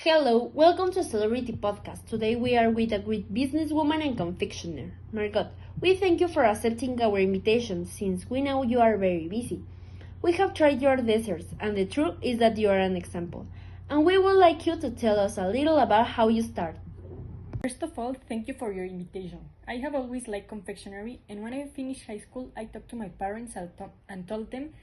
Hello, welcome to Celebrity Podcast. Today we are with a great businesswoman and confectioner, Margot. We thank you for accepting our invitation since we know you are very busy. We have tried your desserts and the truth is that you are an example. And we would like you to tell us a little about how you started. First of all, thank you for your invitation. I have always liked confectionery, and when I finished high school, I talked to my parents and told them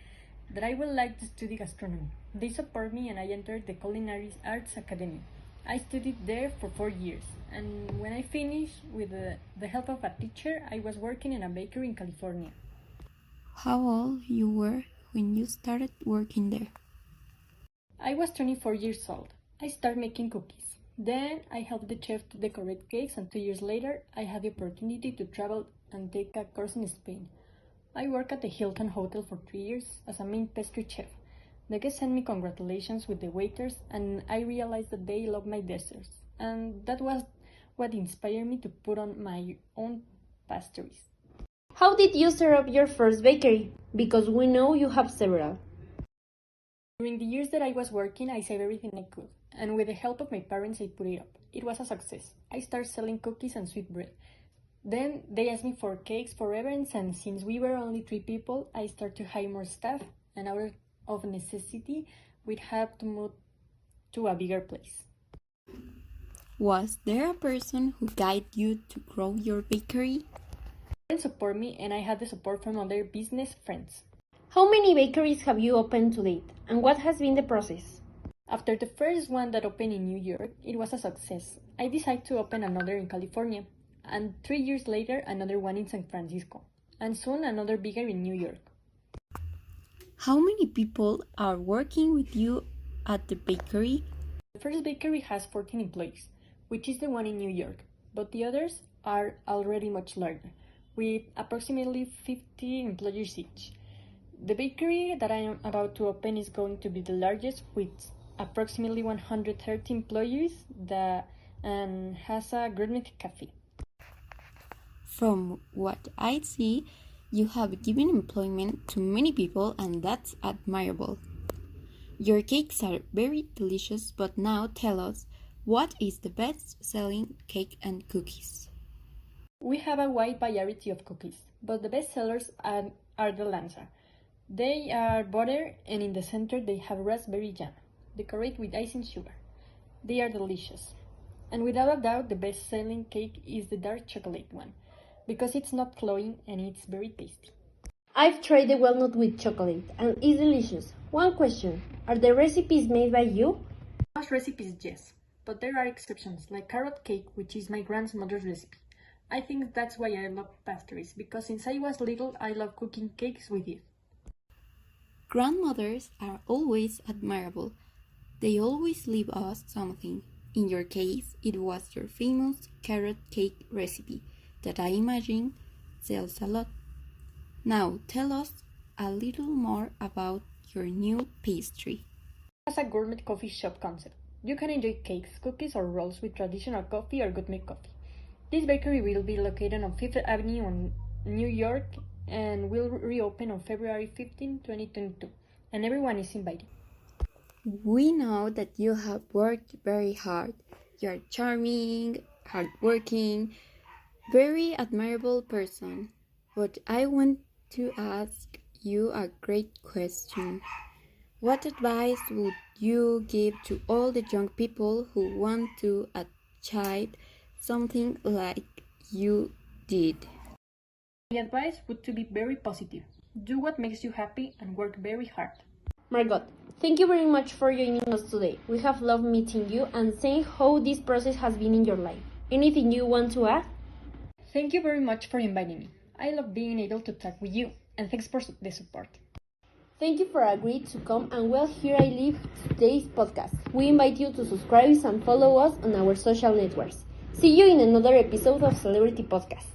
that I would like to study gastronomy. They support me and I entered the Culinary Arts Academy. I studied there for 4 years, and when I finished, with the help of a teacher, I was working in a bakery in California. How old you were when you started working there? I was 24 years old. I started making cookies. Then I helped the chef to decorate cakes, and 2 years later, I had the opportunity to travel and take a course in Spain. I worked at the Hilton Hotel for 3 years as a main pastry chef. The guests sent me congratulations with the waiters, and I realized that they loved my desserts. And that was what inspired me to put on my own pastries. How did you start up your first bakery? Because we know you have several. During the years that I was working, I saved everything I could. And with the help of my parents, I put it up. It was a success. I started selling cookies and sweet bread. Then they asked me for cakes for events, and since we were only 3 people, I started to hire more staff, and out of necessity, we'd have to move to a bigger place. Was there a person who guided you to grow your bakery? Parents support me, and I had the support from other business friends. How many bakeries have you opened to date, and what has been the process? After the first one that opened in New York, it was a success. I decided to open another in California, and 3 years later, another one in San Francisco, and soon another bigger in New York. How many people are working with you at the bakery? The first bakery has 14 employees, which is the one in New York, but the others are already much larger, with approximately 50 employees each. The bakery that I am about to open is going to be the largest, with approximately 130 employees and has a gourmet cafe. From what I see, you have given employment to many people, and that's admirable. Your cakes are very delicious, but now tell us, what is the best-selling cake and cookies? We have a wide variety of cookies, but the best sellers are the Lanza. They are butter, and in the center they have raspberry jam, decorated with icing sugar. They are delicious. And without a doubt, the best-selling cake is the dark chocolate one, because it's not cloying and it's very tasty. I've tried the walnut with chocolate and it's delicious. One question, are the recipes made by you? Most recipes, yes, but there are exceptions, like carrot cake, which is my grandmother's recipe. I think that's why I love pastries, because since I was little, I love cooking cakes with it. Grandmothers are always admirable. They always leave us something. In your case, it was your famous carrot cake recipe that I imagine sells a lot. Now tell us a little more about your new pastry. It has a gourmet coffee shop concept. You can enjoy cakes, cookies, or rolls with traditional coffee or gourmet coffee. This bakery will be located on 5th Avenue in New York and will reopen on February 15, 2022, and everyone is invited. We know that you have worked very hard. You're charming, hardworking, very admirable person. But I want to ask you a great question. What advice would you give to all the young people who want to achieve something like you did? My advice would to be very positive. Do what makes you happy and work very hard. Margot, thank you very much for joining us today. We have loved meeting you and seeing how this process has been in your life. Anything you want to add? Thank you very much for inviting me. I love being able to talk with you, and thanks for the support. Thank you for agreeing to come, and well, here I leave today's podcast. We invite you to subscribe and follow us on our social networks. See you in another episode of Celebrity Podcast.